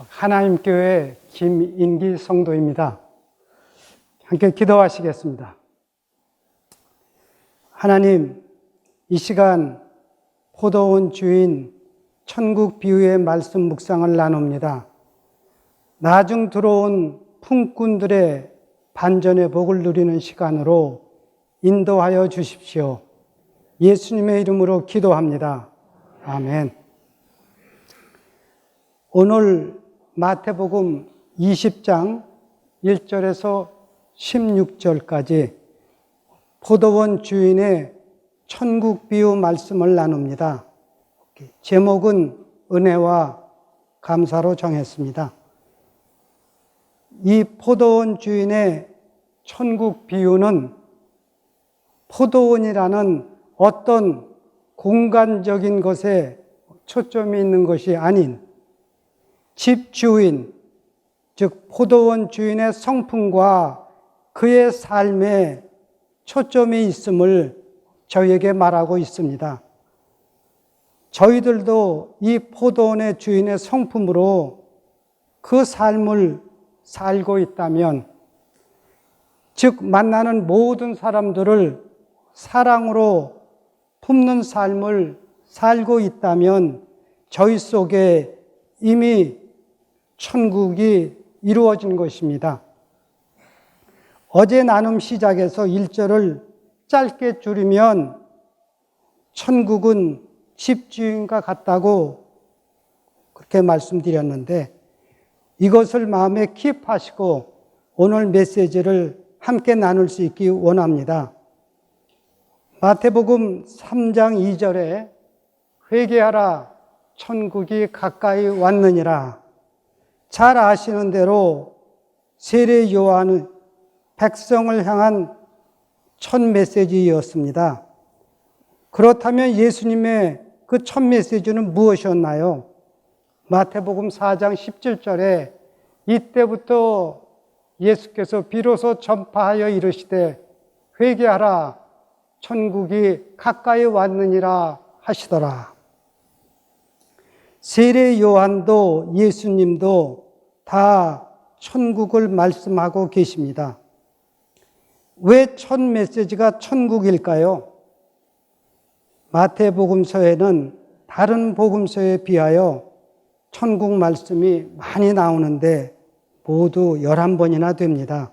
하나님교회 김인기 성도입니다. 함께 기도하시겠습니다. 하나님, 이 시간 포도원 주인 천국 비유의 말씀 묵상을 나눕니다. 나중 들어온 품꾼들의 반전의 복을 누리는 시간으로 인도하여 주십시오. 예수님의 이름으로 기도합니다. 아멘. 오늘 마태복음 20장 1절에서 16절까지 포도원 주인의 천국 비유 말씀을 나눕니다. 제목은 은혜와 감사로 정했습니다. 이 포도원 주인의 천국 비유는 포도원이라는 어떤 공간적인 것에 초점이 있는 것이 아닌 집주인, 즉 포도원 주인의 성품과 그의 삶에 초점이 있음을 저희에게 말하고 있습니다. 저희들도 이 포도원의 주인의 성품으로 그 삶을 살고 있다면, 즉 만나는 모든 사람들을 사랑으로 품는 삶을 살고 있다면 저희 속에 이미 천국이 이루어진 것입니다. 어제 나눔 시작에서 1절을 짧게 줄이면 천국은 집주인과 같다고 그렇게 말씀드렸는데, 이것을 마음에 킵하시고 오늘 메시지를 함께 나눌 수 있기 원합니다. 마태복음 3장 2절에 회개하라, 천국이 가까이 왔느니라. 잘 아시는 대로 세례 요한은 백성을 향한 첫 메시지였습니다. 그렇다면 예수님의 그 첫 메시지는 무엇이었나요? 마태복음 4장 17절에 이때부터 예수께서 비로소 전파하여 이르시되 회개하라, 천국이 가까이 왔느니라 하시더라. 세례 요한도 예수님도 다 천국을 말씀하고 계십니다. 왜 첫 메시지가 천국일까요? 마태복음서에는 다른 복음서에 비하여 천국 말씀이 많이 나오는데 모두 11번이나 됩니다.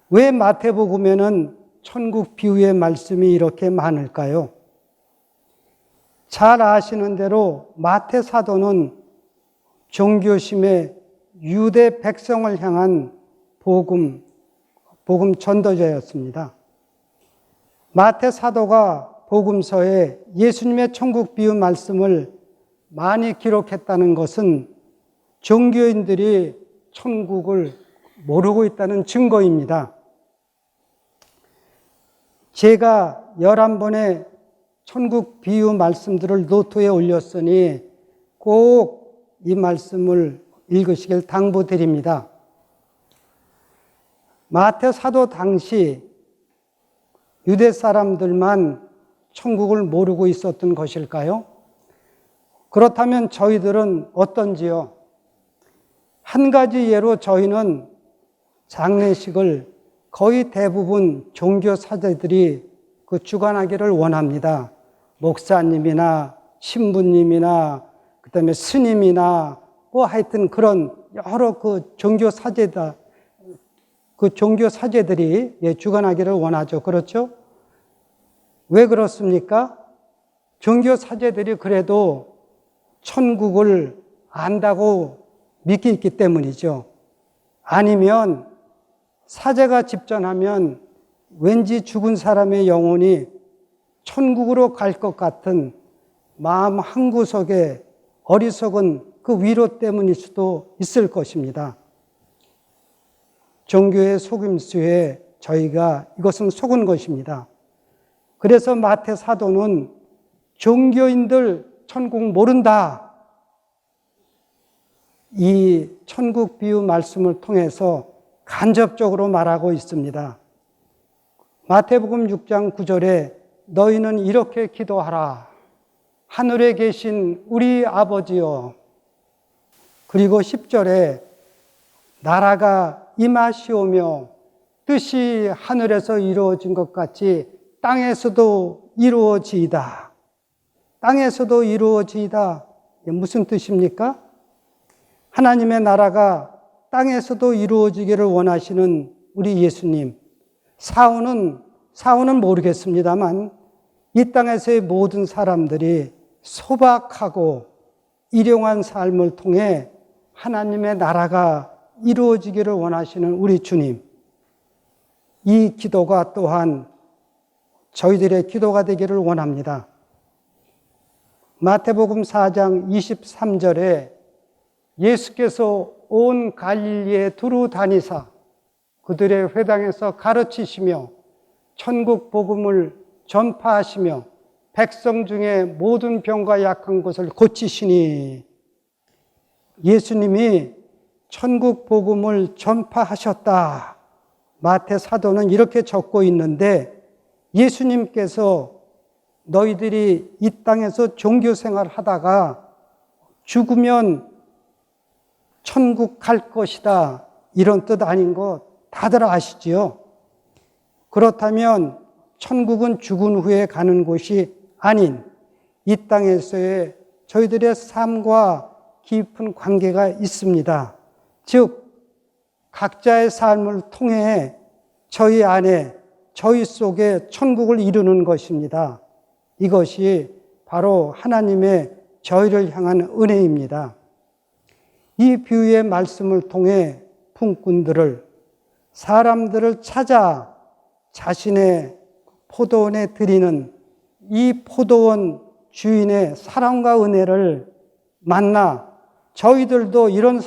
왜 마태복음에는 천국 비유의 말씀이 이렇게 많을까요? 잘 아시는 대로 마태 사도는 종교심의 유대 백성을 향한 복음 전도자였습니다. 마태 사도가 복음서에 예수님의 천국 비유 말씀을 많이 기록했다는 것은 종교인들이 천국을 모르고 있다는 증거입니다. 제가 11번의 천국 비유 말씀들을 노트에 올렸으니 꼭 이 말씀을 읽으시길 당부드립니다. 마태 사도 당시 유대 사람들만 천국을 모르고 있었던 것일까요? 그렇다면 저희들은 어떤지요? 한 가지 예로 저희는 장례식을 거의 대부분 종교 사제들이 주관하기를 원합니다. 목사님이나 신부님이나 그다음에 스님이나 하여튼 그런 여러 종교 사제들이 주관하기를 원하죠. 그렇죠? 왜 그렇습니까? 종교 사제들이 그래도 천국을 안다고 믿기 있기 때문이죠. 아니면 사제가 집전하면 왠지 죽은 사람의 영혼이 천국으로 갈 것 같은 마음 한구석에 어리석은 그 위로 때문일 수도 있을 것입니다. 종교의 속임수에 저희가 이것은 속은 것입니다. 그래서 마태 사도는 종교인들 천국 모른다. 이 천국 비유 말씀을 통해서 간접적으로 말하고 있습니다. 마태복음 6장 9절에 너희는 이렇게 기도하라. 하늘에 계신 우리 아버지여. 그리고 10절에 나라가 임하시오며 뜻이 하늘에서 이루어진 것 같이 땅에서도 이루어지이다. 땅에서도 이루어지이다. 무슨 뜻입니까? 하나님의 나라가 땅에서도 이루어지기를 원하시는 우리 예수님. 사후는 모르겠습니다만 이 땅에서의 모든 사람들이 소박하고 일용한 삶을 통해 하나님의 나라가 이루어지기를 원하시는 우리 주님. 이 기도가 또한 저희들의 기도가 되기를 원합니다. 마태복음 4장 23절에 예수께서 온 갈릴리에 두루 다니사 그들의 회당에서 가르치시며 천국 복음을 전파하시며 백성 중에 모든 병과 약한 것을 고치시니 예수님이 천국 복음을 전파하셨다. 마태 사도는 이렇게 적고 있는데 예수님께서 너희들이 이 땅에서 종교 생활 하다가 죽으면 천국 갈 것이다. 이런 뜻 아닌 거 다들 아시지요? 그렇다면 천국은 죽은 후에 가는 곳이 아닌 이 땅에서의 저희들의 삶과 깊은 관계가 있습니다. 즉 각자의 삶을 통해 저희 안에 저희 속에 천국을 이루는 것입니다. 이것이 바로 하나님의 저희를 향한 은혜입니다. 이 비유의 말씀을 통해 품꾼들을 사람들을 찾아 자신의 포도원에 드리는 이 포도원 주인의 사랑과 은혜를 만나 저희들도 이런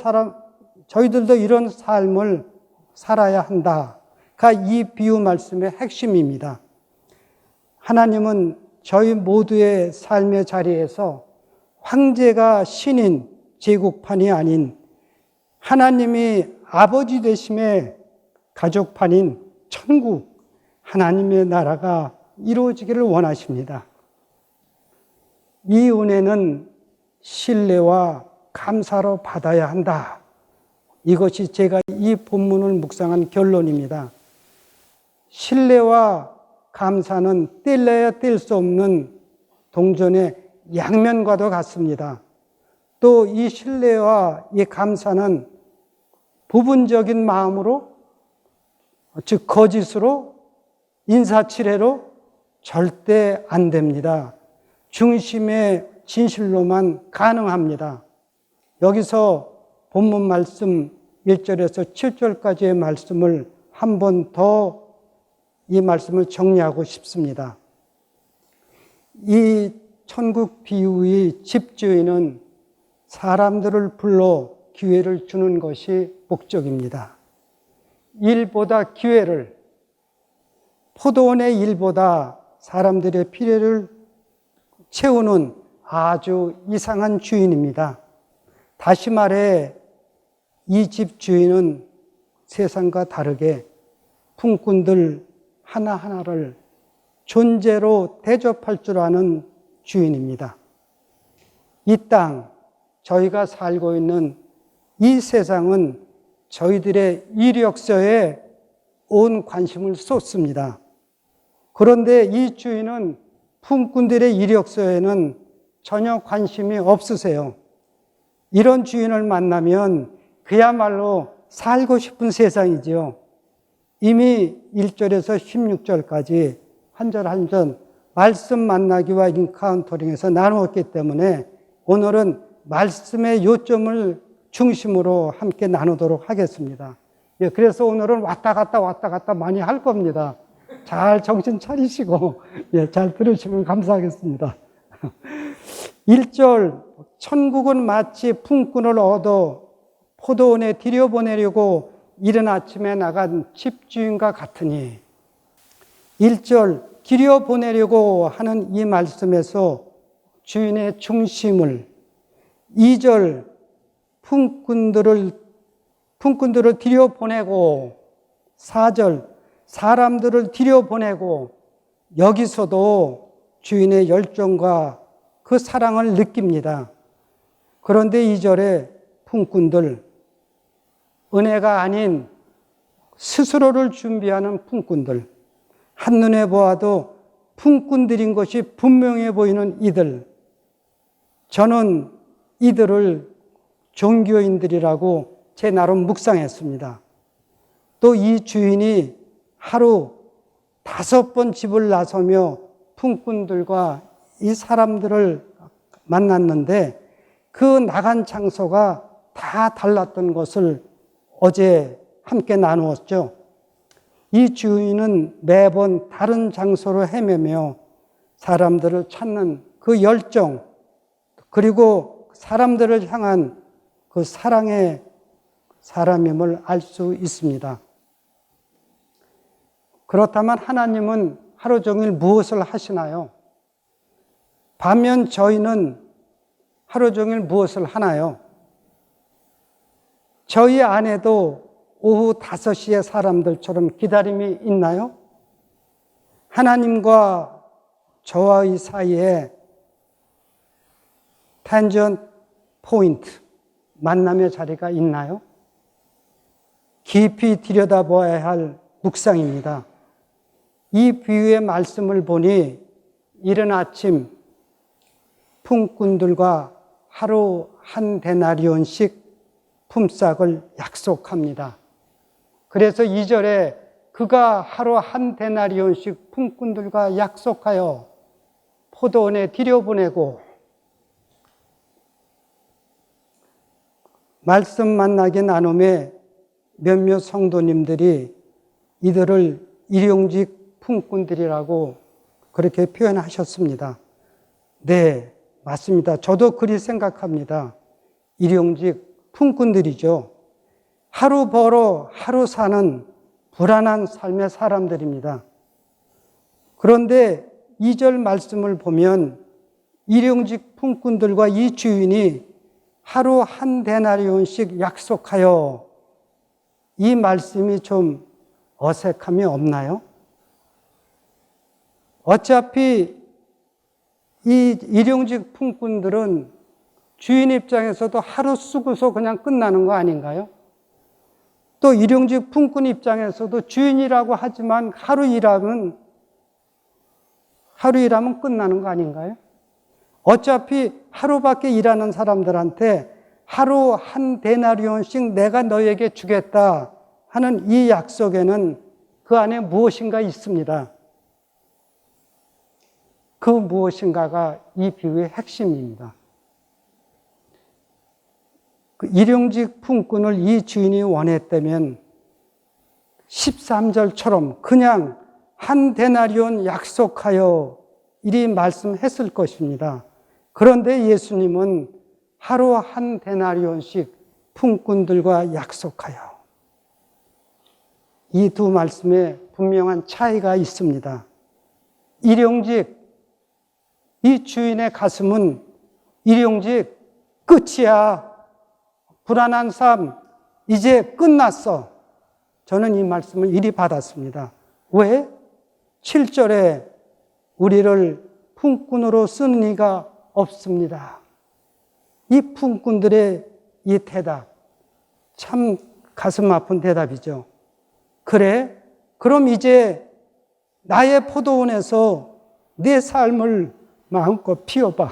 삶을 살아야 한다가 이 비유 말씀의 핵심입니다. 하나님은 저희 모두의 삶의 자리에서 황제가 신인 제국판이 아닌 하나님이 아버지 되심의 가족판인 천국 하나님의 나라가 이루어지기를 원하십니다. 이 은혜는 신뢰와 감사로 받아야 한다. 이것이 제가 이 본문을 묵상한 결론입니다. 신뢰와 감사는 뗄래야 뗄 수 없는 동전의 양면과도 같습니다. 또 이 신뢰와 이 감사는 부분적인 마음으로, 즉 거짓으로, 인사치레로 절대 안 됩니다. 중심의 진실로만 가능합니다. 여기서 본문 말씀 1절에서 7절까지의 말씀을 한 번 더 이 말씀을 정리하고 싶습니다. 이 천국 비유의 집주인은 사람들을 불러 기회를 주는 것이 목적입니다. 일보다 기회를, 포도원의 일보다 사람들의 필요를 채우는 아주 이상한 주인입니다. 다시 말해 이 집 주인은 세상과 다르게 품꾼들 하나하나를 존재로 대접할 줄 아는 주인입니다. 이 땅, 저희가 살고 있는 이 세상은 저희들의 이력서에 온 관심을 쏟습니다. 그런데 이 주인은 품꾼들의 이력서에는 전혀 관심이 없으세요. 이런 주인을 만나면 그야말로 살고 싶은 세상이지요. 이미 1절에서 16절까지 한 절 한 절 말씀 만나기와 인카운터링에서 나누었기 때문에 오늘은 말씀의 요점을 중심으로 함께 나누도록 하겠습니다. 그래서 오늘은 왔다 갔다 많이 할 겁니다. 잘 정신 차리시고 잘 들으시면 감사하겠습니다. 1절 천국은 마치 품꾼을 얻어 포도원에 들여보내려고 이른 아침에 나간 집주인과 같으니 1절 들여보내려고 하는 이 말씀에서 주인의 중심을 2절 품꾼들을 들여보내고 4절 사람들을 들여보내고 여기서도 주인의 열정과 그 사랑을 느낍니다. 그런데 2절에 품꾼들, 은혜가 아닌 스스로를 준비하는 품꾼들, 한눈에 보아도 품꾼들인 것이 분명해 보이는 이들, 저는 이들을 종교인들이라고 제 나름 묵상했습니다. 또 이 주인이 하루 5번 집을 나서며 품꾼들과 이 사람들을 만났는데 그 나간 장소가 다 달랐던 것을 어제 함께 나누었죠. 이 주인은 매번 다른 장소로 헤매며 사람들을 찾는 그 열정, 그리고 사람들을 향한 그 사랑의 사람임을 알 수 있습니다. 그렇다면 하나님은 하루 종일 무엇을 하시나요? 반면 저희는 하루 종일 무엇을 하나요? 저희 안에도 오후 5시에 사람들처럼 기다림이 있나요? 하나님과 저와의 사이에 텐전 포인트, 만남의 자리가 있나요? 깊이 들여다봐야 할 묵상입니다. 이 비유의 말씀을 보니 이른 아침 품꾼들과 하루 한 데나리온씩 품삯을 약속합니다. 그래서 2절에 그가 하루 한 데나리온씩 품꾼들과 약속하여 포도원에 들여보내고, 말씀 만나기 나눔에 몇몇 성도님들이 이들을 일용직 품꾼들이라고 그렇게 표현하셨습니다. 네, 맞습니다. 저도 그리 생각합니다. 일용직 품꾼들이죠. 하루 벌어 하루 사는 불안한 삶의 사람들입니다. 그런데 2절 말씀을 보면 일용직 품꾼들과 이 주인이 하루 한 데나리온씩 약속하여, 이 말씀이 좀 어색함이 없나요? 어차피 이 일용직 품꾼들은 주인 입장에서도 하루 쓰고서 그냥 끝나는 거 아닌가요? 또 일용직 품꾼 입장에서도 주인이라고 하지만 하루 일하면 끝나는 거 아닌가요? 어차피 하루밖에 일하는 사람들한테 하루 한 데나리온씩 내가 너에게 주겠다 하는 이 약속에는 그 안에 무엇인가 있습니다. 그 무엇인가가 이 비유의 핵심입니다. 그 일용직 품꾼을 이 주인이 원했다면 13절처럼 그냥 한 데나리온 약속하여 이리 말씀했을 것입니다. 그런데 예수님은 하루 한 데나리온씩 품꾼들과 약속하여, 이 두 말씀에 분명한 차이가 있습니다. 일용직, 이 주인의 가슴은 일용직 끝이야, 불안한 삶 이제 끝났어. 저는 이 말씀을 이리 받았습니다. 왜? 7절에 우리를 품꾼으로 쓰는 이가 없습니다. 이 품꾼들의 이 대답, 참 가슴 아픈 대답이죠. 그래? 그럼 이제 나의 포도원에서 내 삶을 마음껏 피워봐.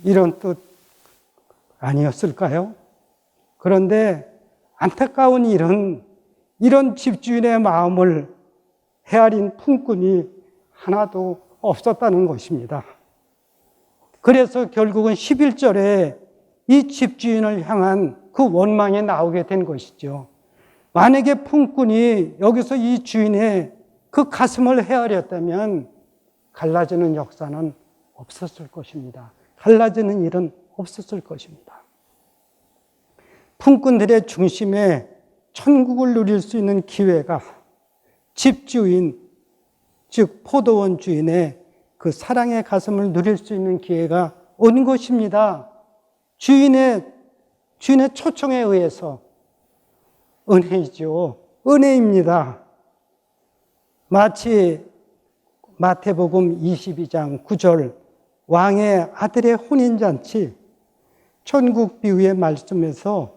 이런 뜻 아니었을까요? 그런데 안타까운 일은 이런 집주인의 마음을 헤아린 품꾼이 하나도 없었다는 것입니다. 그래서 결국은 11절에 이 집주인을 향한 그 원망이 나오게 된 것이죠. 만약에 품꾼이 여기서 이 주인의 그 가슴을 헤아렸다면 갈라지는 역사는 없었을 것입니다. 갈라지는 일은 없었을 것입니다. 품꾼들의 중심에 천국을 누릴 수 있는 기회가 집주인, 즉 포도원 주인의 그 사랑의 가슴을 누릴 수 있는 기회가 온 것입니다. 주인의 초청에 의해서. 은혜이죠. 은혜입니다. 마치 마태복음 22장 9절 왕의 아들의 혼인잔치, 천국 비유의 말씀에서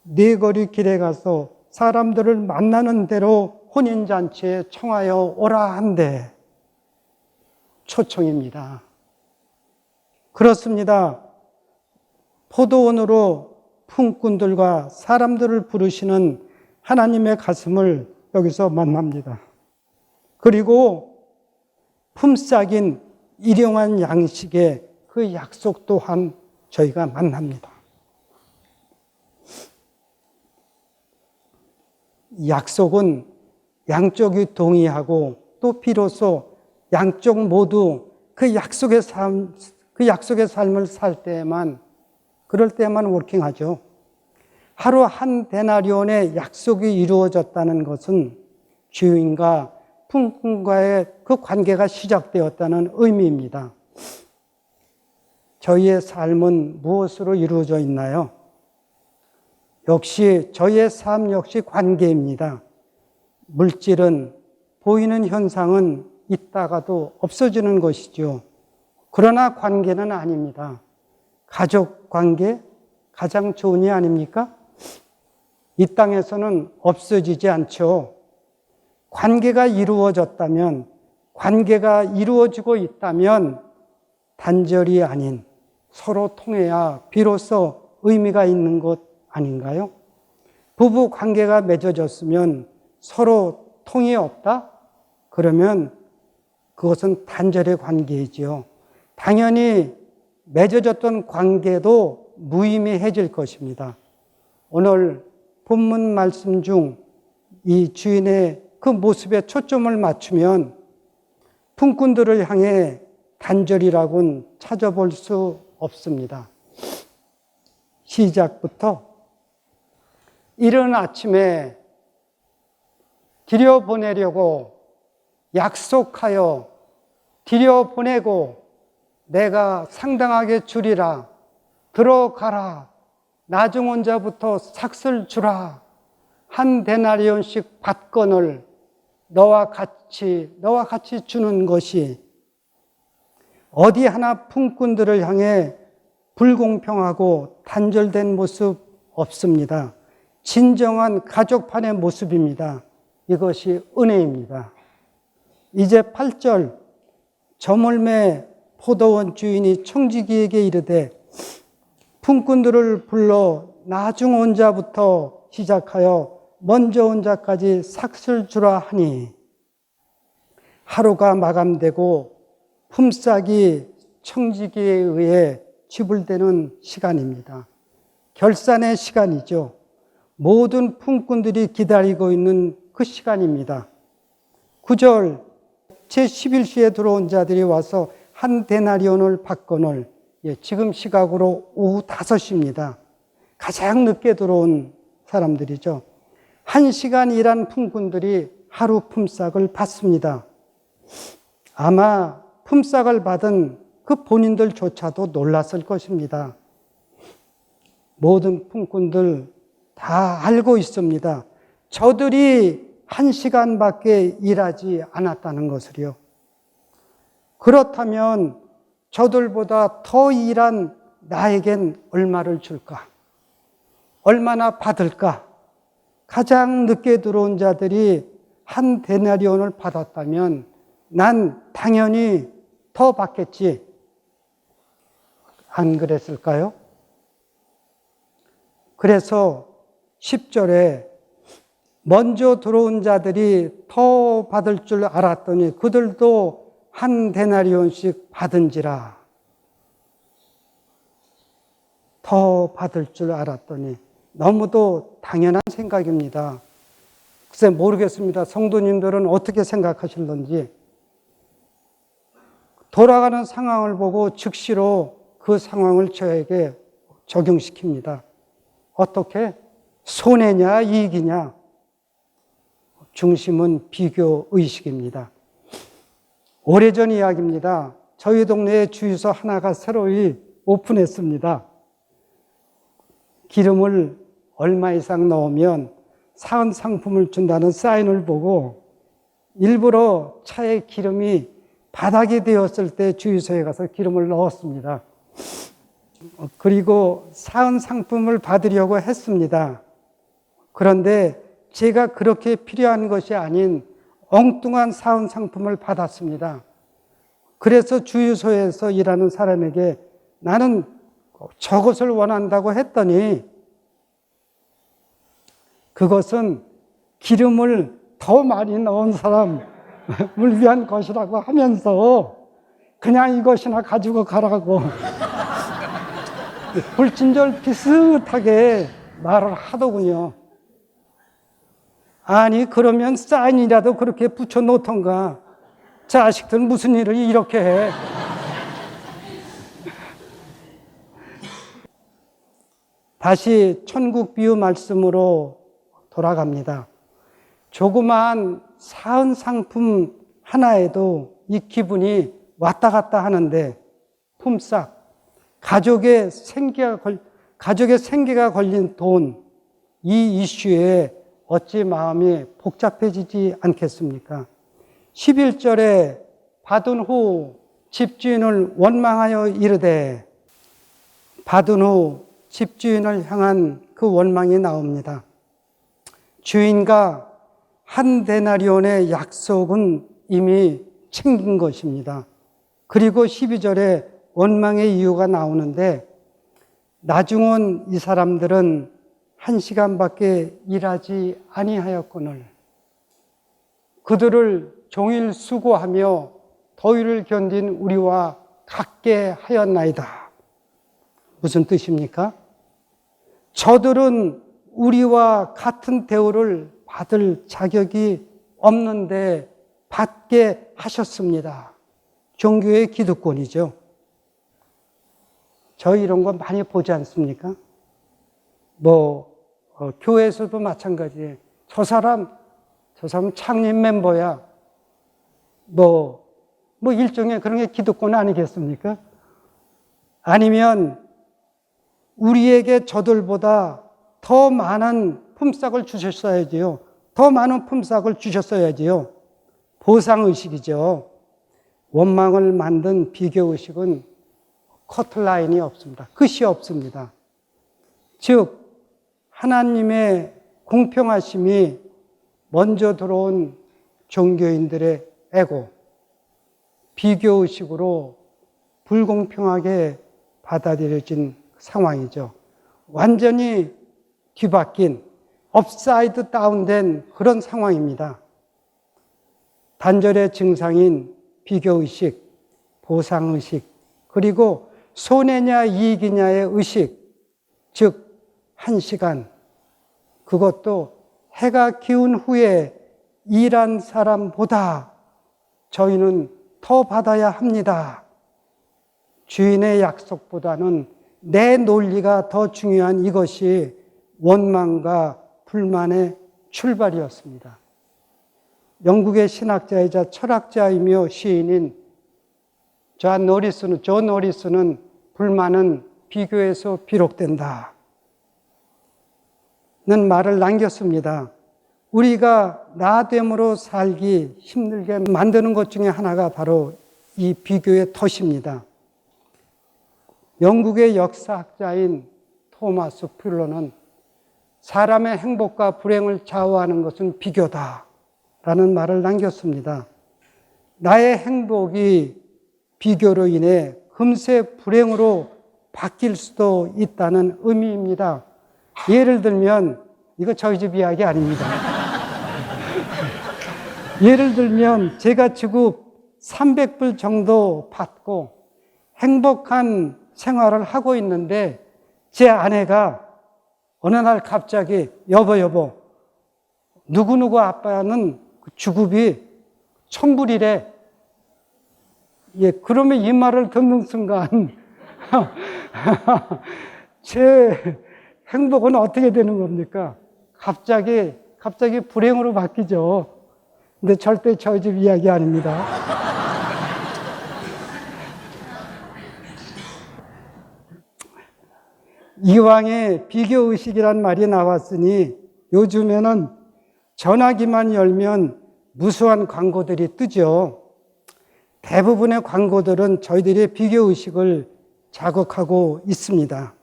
네 거리 길에 가서 사람들을 만나는 대로 혼인잔치에 청하여 오라 한데 초청입니다. 그렇습니다. 포도원으로 품꾼들과 사람들을 부르시는 하나님의 가슴을 여기서 만납니다. 그리고 품삯인 일용한 양식의 그 약속 또한 저희가 만납니다. 약속은 양쪽이 동의하고 또 비로소 양쪽 모두 그 약속의 삶을 살 때에만, 그럴 때만 워킹하죠. 하루 한 데나리온의 약속이 이루어졌다는 것은 주인과 품꾼과의 그 관계가 시작되었다는 의미입니다. 저희의 삶은 무엇으로 이루어져 있나요? 역시 저희의 삶 역시 관계입니다. 물질은, 보이는 현상은 있다가도 없어지는 것이죠. 그러나 관계는 아닙니다. 가족 관계 가장 좋은 이 아닙니까? 이 땅에서는 없어지지 않죠. 관계가 이루어졌다면, 관계가 이루어지고 있다면 단절이 아닌 서로 통해야 비로소 의미가 있는 것 아닌가요? 부부 관계가 맺어졌으면 서로 통이 없다? 그러면 그것은 단절의 관계이지요. 당연히 맺어졌던 관계도 무의미해질 것입니다. 오늘 본문 말씀 중 이 주인의 그 모습에 초점을 맞추면 품꾼들을 향해 단절이라고는 찾아볼 수 없습니다. 시작부터 이른 아침에 들여보내려고 약속하여 들여보내고 내가 상당하게 주리라, 들어가라, 나중 온 자부터 삭슬 주라, 한 데나리온씩 받건을 너와 같이 주는 것이 어디 하나 품꾼들을 향해 불공평하고 단절된 모습 없습니다. 진정한 가족판의 모습입니다. 이것이 은혜입니다. 이제 8절, 저물매 포도원 주인이 청지기에게 이르되 품꾼들을 불러 나중 온 자부터 시작하여 먼저 온 자까지 삭슬 주라 하니, 하루가 마감되고 품삯이 청지기에 의해 지불되는 시간입니다. 결산의 시간이죠. 모든 품꾼들이 기다리고 있는 그 시간입니다. 9절, 제11시에 들어온 자들이 와서 한 데나리온을 받거늘, 지금 시각으로 오후 5시입니다. 가장 늦게 들어온 사람들이죠. 1시간 일한 품꾼들이 하루 품삯을 받습니다. 아마 품삯을 받은 그 본인들조차도 놀랐을 것입니다. 모든 품꾼들 다 알고 있습니다. 저들이 1시간밖에 일하지 않았다는 것을요. 그렇다면 저들보다 더 일한 나에겐 얼마를 줄까? 얼마나 받을까? 가장 늦게 들어온 자들이 한 데나리온을 받았다면 난 당연히 더 받겠지. 안 그랬을까요? 그래서 10절에 먼저 들어온 자들이 더 받을 줄 알았더니 그들도 한 데나리온씩 받은지라. 더 받을 줄 알았더니, 너무도 당연한 생각입니다. 글쎄 모르겠습니다. 성도님들은 어떻게 생각하실런지. 돌아가는 상황을 보고 즉시로 그 상황을 저에게 적용시킵니다. 어떻게? 손해냐 이익이냐? 중심은 비교 의식입니다. 오래전 이야기입니다. 저희 동네에 주유소 하나가 새로이 오픈했습니다. 기름을 얼마 이상 넣으면 사은 상품을 준다는 사인을 보고 일부러 차에 기름이 바닥이 되었을 때 주유소에 가서 기름을 넣었습니다. 그리고 사은 상품을 받으려고 했습니다. 그런데 제가 그렇게 필요한 것이 아닌 엉뚱한 사은 상품을 받았습니다. 그래서 주유소에서 일하는 사람에게 나는 저것을 원한다고 했더니 그것은 기름을 더 많이 넣은 사람을 위한 것이라고 하면서 그냥 이것이나 가지고 가라고 불친절 비슷하게 말을 하더군요. 아니 그러면 사인이라도 그렇게 붙여 놓던가. 자식들 무슨 일을 이렇게 해. 다시 천국 비유 말씀으로 돌아갑니다. 조그마한 사은 상품 하나에도 이 기분이 왔다 갔다 하는데 품삯, 가족의 생계가 걸린 돈, 이 이슈에 어찌 마음이 복잡해지지 않겠습니까? 11절에 받은 후 집주인을 원망하여 이르되, 받은 후 집주인을 향한 그 원망이 나옵니다. 주인과 한 데나리온의 약속은 이미 챙긴 것입니다. 그리고 12절에 원망의 이유가 나오는데, 나중은 이 사람들은 1시간밖에 일하지 아니하였거늘 그들을 종일 수고하며 더위를 견딘 우리와 같게 하였나이다. 무슨 뜻입니까? 저들은 우리와 같은 대우를 받을 자격이 없는데 받게 하셨습니다. 종교의 기득권이죠. 저희 이런 거 많이 보지 않습니까? 교회에서도 마찬가지예요. 저 사람 창립 멤버야. 일종의 그런 게 기득권 아니겠습니까? 아니면 우리에게 저들보다 더 많은 품삯을 주셨어야지요. 더 많은 품삯을 주셨어야지요. 보상의식이죠. 원망을 만든 비교의식은 커트라인이 없습니다. 끝이 없습니다. 즉 하나님의 공평하심이 먼저 들어온 종교인들의 에고, 비교의식으로 불공평하게 받아들여진 상황이죠. 완전히 뒤바뀐, 업사이드 다운된 그런 상황입니다. 단절의 증상인 비교의식, 보상의식, 그리고 손해냐 이익이냐의 의식, 즉 1시간, 그것도 해가 기운 후에 일한 사람보다 저희는 더 받아야 합니다. 주인의 약속보다는 내 논리가 더 중요한 이것이 원망과 불만의 출발이었습니다. 영국의 신학자이자 철학자이며 시인인 존 노리스는 불만은 비교에서 비롯된다 는 말을 남겼습니다. 우리가 나됨으로 살기 힘들게 만드는 것 중에 하나가 바로 이 비교의 덫입니다. 영국의 역사학자인 토마스 퓨러는 사람의 행복과 불행을 좌우하는 것은 비교다 라는 말을 남겼습니다. 나의 행복이 비교로 인해 금세 불행으로 바뀔 수도 있다는 의미입니다. 예를 들면, 이거 저희 집 이야기 아닙니다. 예를 들면 제가 주급 300불 정도 받고 행복한 생활을 하고 있는데 제 아내가 어느 날 갑자기 여보 누구누구 아빠는 주급이 1000불이래. 예, 그러면 이 말을 듣는 순간 제 행복은 어떻게 되는 겁니까? 갑자기 불행으로 바뀌죠. 근데 절대 저희 집 이야기 아닙니다. 이왕에 비교의식이란 말이 나왔으니 요즘에는 전화기만 열면 무수한 광고들이 뜨죠. 대부분의 광고들은 저희들의 비교의식을 자극하고 있습니다.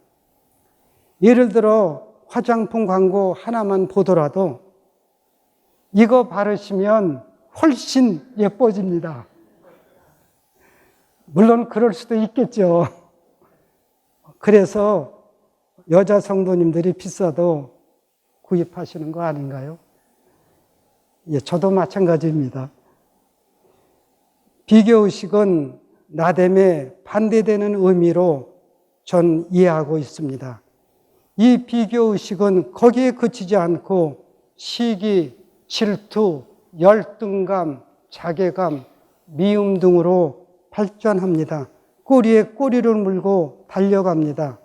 예를 들어 화장품 광고 하나만 보더라도 이거 바르시면 훨씬 예뻐집니다. 물론 그럴 수도 있겠죠. 그래서 여자 성도님들이 비싸도 구입하시는 거 아닌가요? 예, 저도 마찬가지입니다. 비교의식은 나됨에 반대되는 의미로 전 이해하고 있습니다. 이 비교의식은 거기에 그치지 않고 시기, 질투, 열등감, 자괴감, 미움 등으로 발전합니다. 꼬리에 꼬리를 물고 달려갑니다.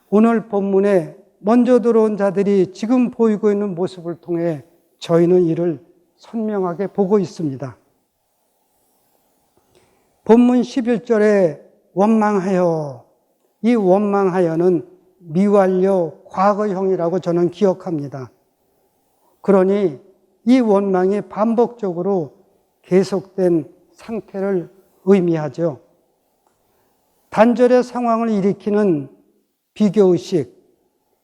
오늘 본문에 먼저 들어온 자들이 지금 보이고 있는 모습을 통해 저희는 이를 선명하게 보고 있습니다. 본문 11절에 원망하여, 이 원망하여는 미완료 과거형이라고 저는 기억합니다. 그러니 이 원망이 반복적으로 계속된 상태를 의미하죠. 단절의 상황을 일으키는 비교의식,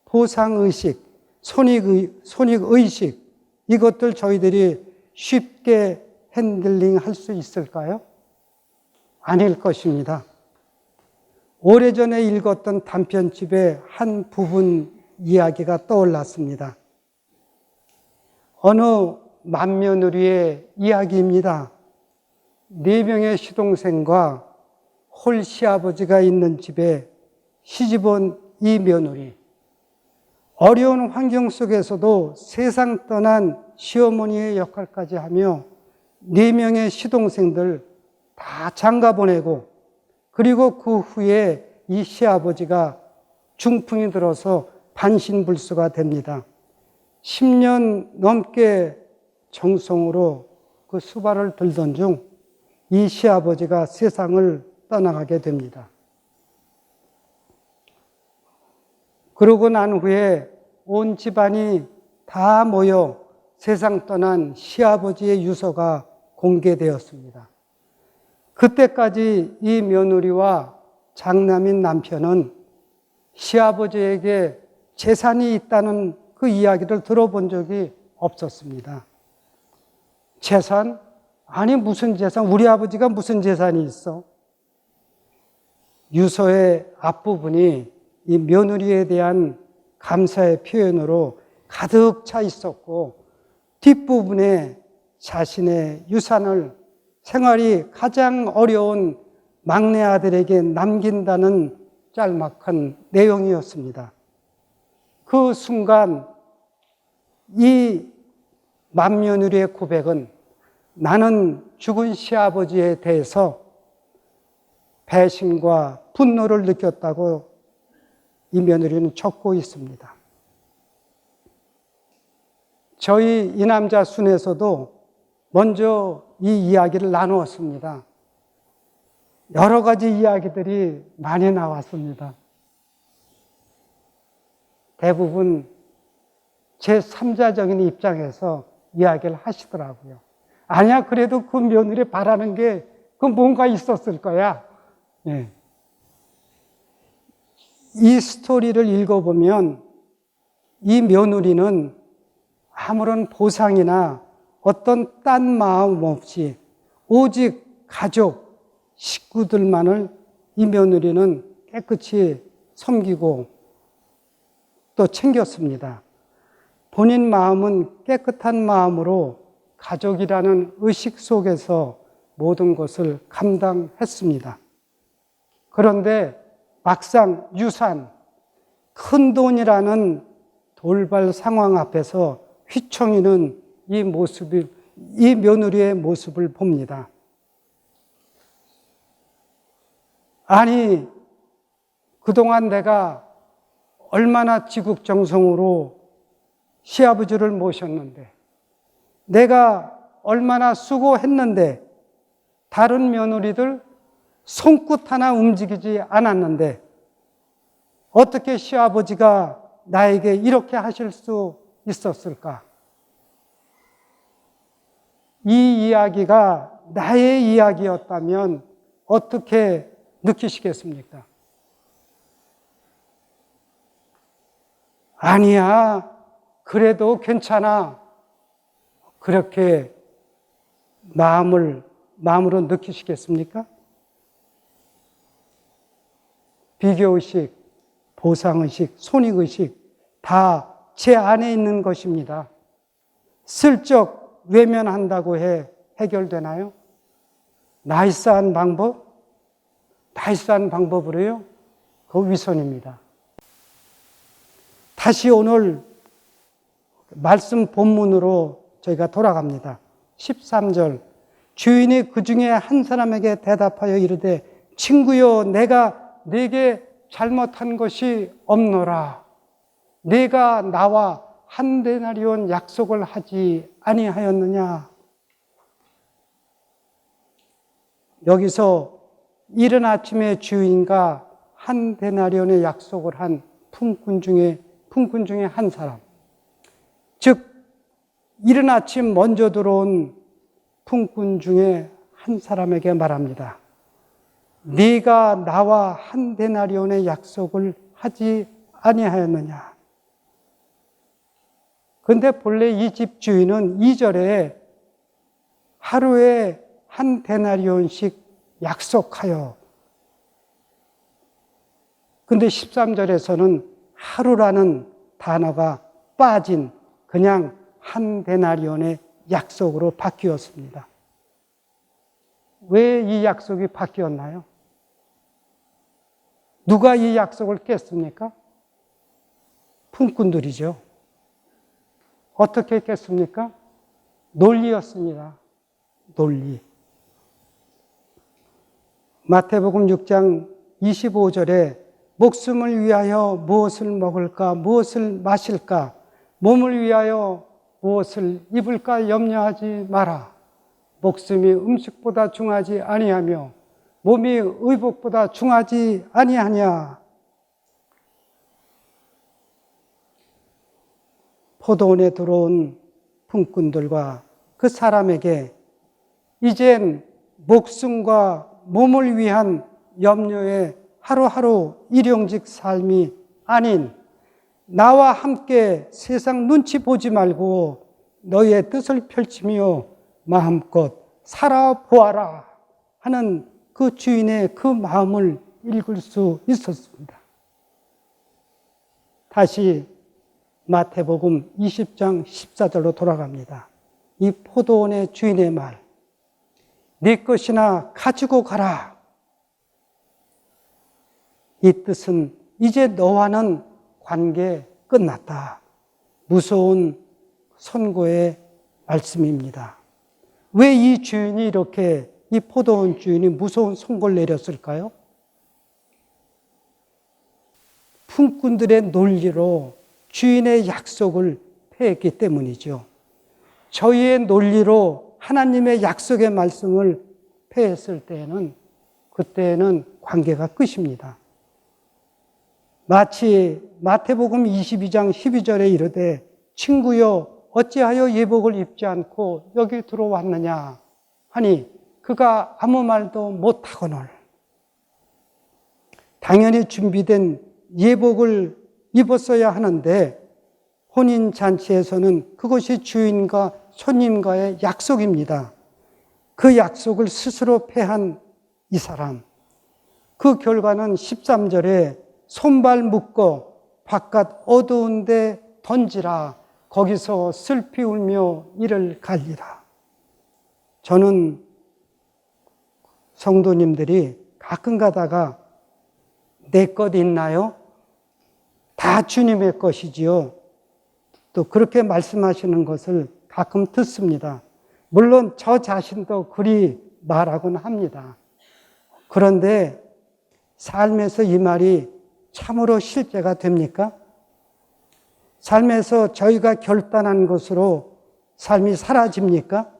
보상의식, 손익의식, 이것들 저희들이 쉽게 핸들링 할 수 있을까요? 아닐 것입니다. 오래전에 읽었던 단편집의 한 부분 이야기가 떠올랐습니다. 어느 맏며느리의 이야기입니다. 4명의 시동생과 홀 시아버지가 있는 집에 시집온 이 며느리. 어려운 환경 속에서도 세상 떠난 시어머니의 역할까지 하며 4명의 시동생들 다 장가 보내고, 그리고 그 후에 이 시아버지가 중풍이 들어서 반신불수가 됩니다. 10년 넘게 정성으로 그 수발을 들던 중 이 시아버지가 세상을 떠나가게 됩니다. 그러고 난 후에 온 집안이 다 모여 세상 떠난 시아버지의 유서가 공개되었습니다. 그때까지 이 며느리와 장남인 남편은 시아버지에게 재산이 있다는 그 이야기를 들어본 적이 없었습니다. 재산? 아니 무슨 재산? 우리 아버지가 무슨 재산이 있어? 유서의 앞부분이 이 며느리에 대한 감사의 표현으로 가득 차 있었고, 뒷부분에 자신의 유산을 생활이 가장 어려운 막내 아들에게 남긴다는 짤막한 내용이었습니다. 그 순간 이 맏며느리의 고백은 나는 죽은 시아버지에 대해서 배신과 분노를 느꼈다고 이 며느리는 적고 있습니다. 저희 이남자 순에서도 먼저 이 이야기를 나누었습니다. 여러 가지 이야기들이 많이 나왔습니다. 대부분 제3자적인 입장에서 이야기를 하시더라고요. 아니야, 그래도 그 며느리 바라는 게 그 뭔가 있었을 거야. 예. 이 스토리를 읽어보면 이 며느리는 아무런 보상이나 어떤 딴 마음 없이 오직 가족, 식구들만을 이 며느리는 깨끗이 섬기고 또 챙겼습니다. 본인 마음은 깨끗한 마음으로 가족이라는 의식 속에서 모든 것을 감당했습니다. 그런데 막상 유산, 큰 돈이라는 돌발 상황 앞에서 휘청이는 이 며느리의 모습을 봅니다. 아니, 그동안 내가 얼마나 지극정성으로 시아버지를 모셨는데, 내가 얼마나 수고했는데, 다른 며느리들 손끝 하나 움직이지 않았는데 어떻게 시아버지가 나에게 이렇게 하실 수 있었을까? 이 이야기가 나의 이야기였다면 어떻게 느끼시겠습니까? 아니야, 그래도 괜찮아. 그렇게 마음으로 느끼시겠습니까? 비교의식, 보상의식, 손익의식 다 제 안에 있는 것입니다. 슬쩍 외면한다고 해결되나요? 나이스한 방법으로요? 그 위선입니다. 다시 오늘 말씀 본문으로 저희가 돌아갑니다. 13절. 주인이 그 중에 한 사람에게 대답하여 이르되 친구여 내가 네게 잘못한 것이 없노라. 네가 나와 한 데나리온 약속을 하지 아니하였느냐. 여기서 이른 아침에 주인과 한 데나리온의 약속을 한 품꾼 중에 한 사람, 즉 이른 아침 먼저 들어온 품꾼 중에 한 사람에게 말합니다. 네가 나와 한 데나리온의 약속을 하지 아니하였느냐. 그런데 본래 이 집 주인은 2절에 하루에 한 데나리온씩 약속하여, 근데 13절에서는 하루라는 단어가 빠진 그냥 한 데나리온의 약속으로 바뀌었습니다. 왜 이 약속이 바뀌었나요? 누가 이 약속을 깼습니까? 품꾼들이죠. 어떻게 깼습니까? 논리였습니다. 논리. 마태복음 6장 25절에 목숨을 위하여 무엇을 먹을까, 무엇을 마실까, 몸을 위하여 무엇을 입을까 염려하지 마라. 목숨이 음식보다 중하지 아니하며 몸이 의복보다 중하지 아니하냐. 포도원에 들어온 품꾼들과 그 사람에게 이젠 목숨과 몸을 위한 염려에 하루하루 일용직 삶이 아닌 나와 함께 세상 눈치 보지 말고 너의 뜻을 펼치며 마음껏 살아보아라 하는 그 주인의 그 마음을 읽을 수 있었습니다. 다시 마태복음 20장 14절로 돌아갑니다. 이 포도원의 주인의 말, 네 것이나 가지고 가라. 이 뜻은 이제 너와는 관계 끝났다. 무서운 선고의 말씀입니다. 왜 이 주인이 이렇게, 이 포도원 주인이 무서운 선고를 내렸을까요? 품꾼들의 논리로 주인의 약속을 폐했기 때문이죠. 저희의 논리로 하나님의 약속의 말씀을 폐했을 때에는 그때는 관계가 끝입니다. 마치 마태복음 22장 12절에 이르되 친구여 어찌하여 예복을 입지 않고 여기 들어왔느냐 하니 그가 아무 말도 못하거늘. 당연히 준비된 예복을 입었어야 하는데 혼인잔치에서는 그것이 주인과 손님과의 약속입니다. 그 약속을 스스로 폐한 이 사람. 그 결과는 13절에 손발 묶어 바깥 어두운 데 던지라. 거기서 슬피 울며 이를 갈리라. 저는 성도님들이 가끔 가다가 내 것 있나요? 다 주님의 것이지요. 또 그렇게 말씀하시는 것을 가끔 듣습니다. 물론 저 자신도 그리 말하곤 합니다. 그런데 삶에서 이 말이 참으로 실제가 됩니까? 삶에서 저희가 결단한 것으로 삶이 사라집니까?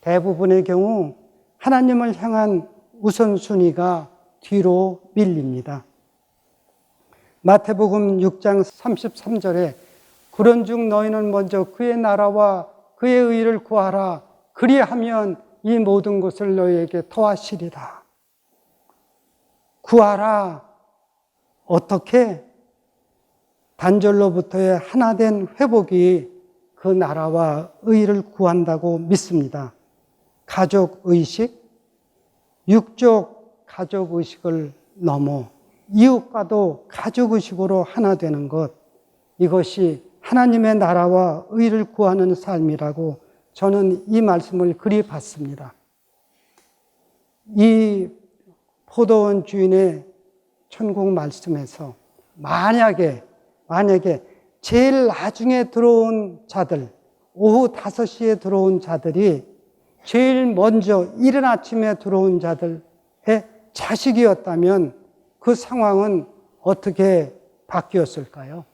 대부분의 경우 하나님을 향한 우선순위가 뒤로 밀립니다. 마태복음 6장 33절에 그런즉 너희는 먼저 그의 나라와 그의 의를 구하라. 그리하면 이 모든 것을 너희에게 더하시리라. 구하라. 어떻게? 단절로부터의 하나된 회복이 그 나라와 의를 구한다고 믿습니다. 가족의식, 육적 가족의식을 넘어 이웃과도 가족의식으로 하나 되는 것, 이것이 하나님의 나라와 의를 구하는 삶이라고 저는 이 말씀을 그리 봤습니다. 이 포도원 주인의 천국 말씀에서 만약에 제일 나중에 들어온 자들, 오후 5시에 들어온 자들이 제일 먼저 이른 아침에 들어온 자들의 자식이었다면 그 상황은 어떻게 바뀌었을까요?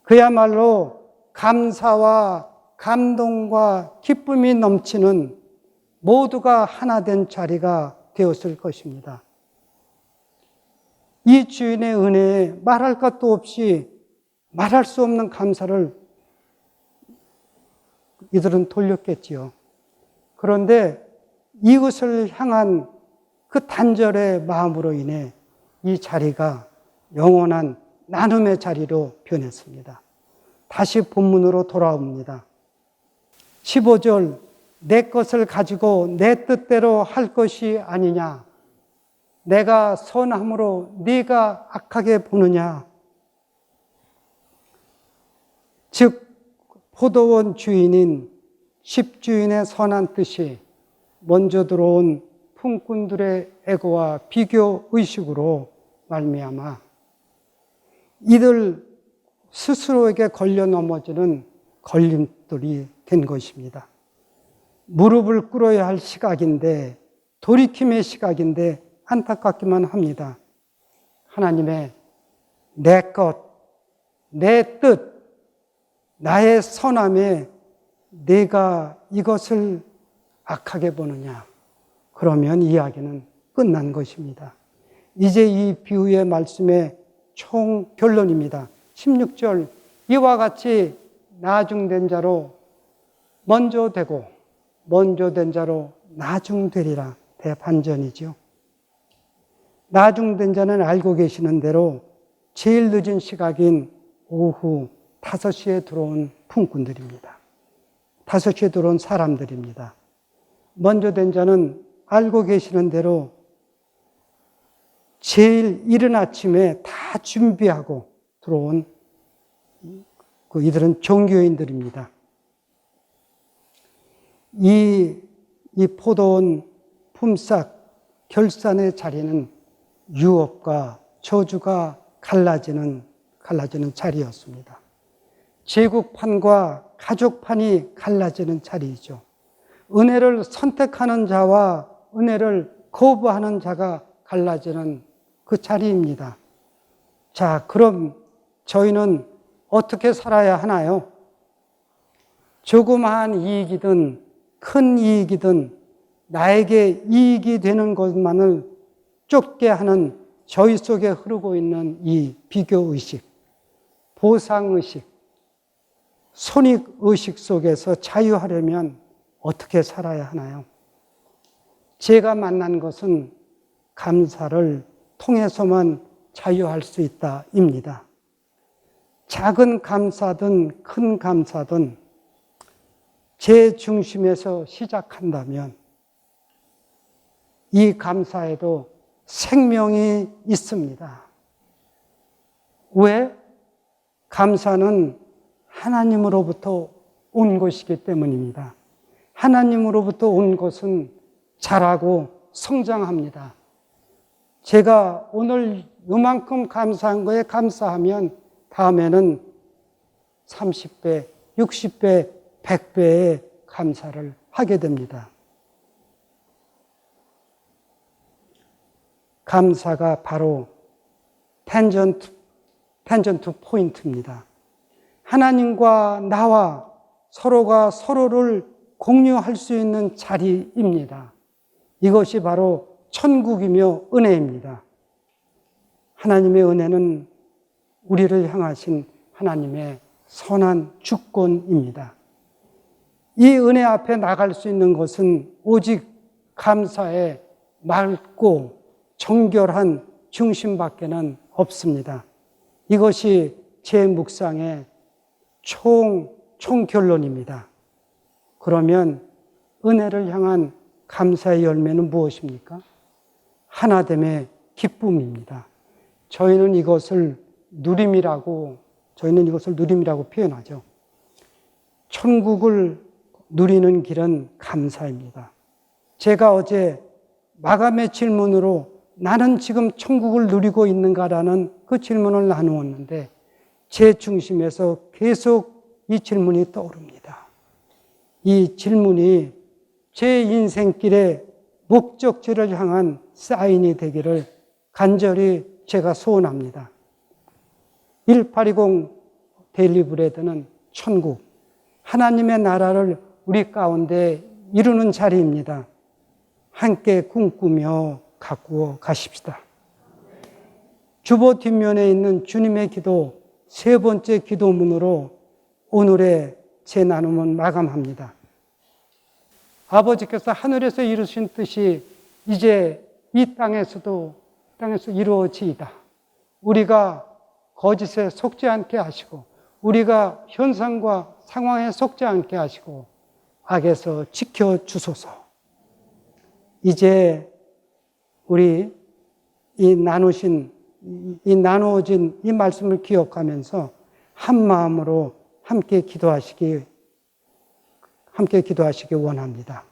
그야말로 감사와 감동과 기쁨이 넘치는 모두가 하나 된 자리가 되었을 것입니다. 이 주인의 은혜에 말할 것도 없이 말할 수 없는 감사를 이들은 돌렸겠지요. 그런데 이웃을 향한 그 단절의 마음으로 인해 이 자리가 영원한 나눔의 자리로 변했습니다. 다시 본문으로 돌아옵니다. 15절, 내 것을 가지고 내 뜻대로 할 것이 아니냐? 내가 선함으로 네가 악하게 보느냐? 즉 포도원 주인인 십주인의 선한 뜻이 먼저 들어온 품꾼들의 애고와 비교 의식으로 말미암아 이들 스스로에게 걸려 넘어지는 걸림돌이 된 것입니다. 무릎을 꿇어야 할 시각인데, 돌이킴의 시각인데 안타깝기만 합니다. 하나님의 내 것, 내 뜻, 나의 선함에 내가 이것을 악하게 보느냐? 그러면 이야기는 끝난 것입니다. 이제 이 비유의 말씀의 총 결론입니다. 16절, 이와 같이 나중된 자로 먼저 되고 먼저 된 자로 나중되리라. 대반전이죠. 나중된 자는 알고 계시는 대로 제일 늦은 시각인 오후 5시에 들어온 품꾼들입니다. 5시에 들어온 사람들입니다. 먼저 된 자는 알고 계시는 대로 제일 이른 아침에 다 준비하고 들어온 이들은 종교인들입니다. 이 포도원 품삯 결산의 자리는 유업과 저주가 갈라지는 자리였습니다. 제국판과 가족판이 갈라지는 자리이죠. 은혜를 선택하는 자와 은혜를 거부하는 자가 갈라지는 그 자리입니다. 자, 그럼 저희는 어떻게 살아야 하나요? 조그마한 이익이든 큰 이익이든 나에게 이익이 되는 것만을 쫓게 하는 저희 속에 흐르고 있는 이 비교의식, 보상의식, 손익의식 속에서 자유하려면 어떻게 살아야 하나요? 제가 만난 것은 감사를 통해서만 자유할 수 있다입니다. 작은 감사든 큰 감사든 제 중심에서 시작한다면 이 감사에도 생명이 있습니다. 왜? 감사는 하나님으로부터 온 것이기 때문입니다. 하나님으로부터 온 것은 자라고 성장합니다. 제가 오늘 요만큼 감사한 거에 감사하면 다음에는 30배, 60배, 100배의 감사를 하게 됩니다. 감사가 바로 텐전트 포인트입니다. 하나님과 나와 서로가 서로를 공유할 수 있는 자리입니다. 이것이 바로 천국이며 은혜입니다. 하나님의 은혜는 우리를 향하신 하나님의 선한 주권입니다. 이 은혜 앞에 나갈 수 있는 것은 오직 감사의 맑고 정결한 중심밖에는 없습니다. 이것이 제 묵상의 총결론입니다. 그러면 은혜를 향한 감사의 열매는 무엇입니까? 하나됨의 기쁨입니다. 저희는 이것을 누림이라고 표현하죠. 천국을 누리는 길은 감사입니다. 제가 어제 마감의 질문으로 나는 지금 천국을 누리고 있는가라는 그 질문을 나누었는데 제 중심에서 계속 이 질문이 떠오릅니다. 이 질문이 제 인생길의 목적지를 향한 사인이 되기를 간절히 제가 소원합니다. 1820 데일리 브레드는 천국, 하나님의 나라를 우리 가운데 이루는 자리입니다. 함께 꿈꾸며 가꾸어 가십시다. 주보 뒷면에 있는 주님의 기도 세 번째 기도문으로 오늘의 제 나눔은 마감합니다. 아버지께서 하늘에서 이루신 뜻이 이제 이 땅에서 이루어지이다. 우리가 거짓에 속지 않게 하시고 우리가 현상과 상황에 속지 않게 하시고 악에서 지켜주소서. 이제 우리 나누어진 이 말씀을 기억하면서 한 마음으로 함께 기도하시기 원합니다.